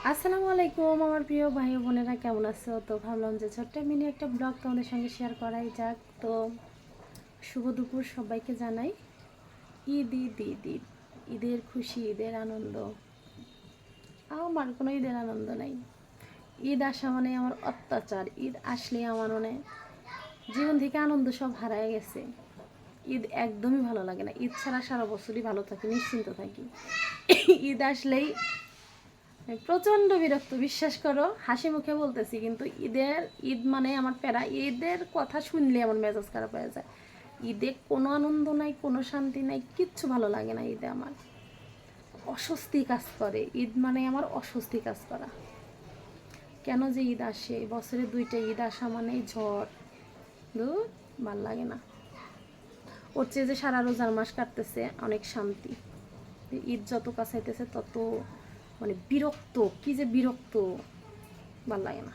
আসসালামু আলাইকুম আমার প্রিয় ভাই বোনেরা, কেমন আছো? তো ভাবলাম যে ছোট্ট মিনি একটা ব্লগ তোমাদের সঙ্গে শেয়ার করাই যাক। তো শুভ দুপুর সবাইকে জানাই। ঈদ ঈদ ঈদ ঈদ, ঈদের খুশি, ঈদের আনন্দ। আমার কোনো ঈদের আনন্দ নাই। ঈদ আসা মানে আমার অত্যাচার। ঈদ আসলে আমার মানে জীবন থেকে আনন্দ সব হারায় গেছে। ঈদ একদমই ভালো লাগে না। ঈদ ছাড়া সারা বছরই ভালো থাকি, নিশ্চিন্ত থাকি। ঈদ আসলেই প্রচণ্ড বিরক্ত, বিশ্বাস করো, হাসি মুখে বলতেছি, কিন্তু ঈদ মানে আমার প্যারা। ঈদের কথা শুনলে আমার মেজাজ খারাপ হয়ে যায়। ঈদে কোনো আনন্দ নাই, কোনো শান্তি নাই, কিচ্ছু ভালো লাগে না। ঈদে আমার অস্বস্তি কাজ করে। ঈদ মানে আমার অস্বস্তি কাজ করা। কেন যে ঈদ আসে, বছরে দুইটা ঈদ আসা মানেই ঝড়। দূর, ভাল লাগে না। ওর চেয়ে যে সারা রোজার মাস কাটতেছে অনেক শান্তি। ঈদ যত কাছাইতেছে তত মানে বিরক্ত, কি যে বিরক্ত, ভাল লাগে না।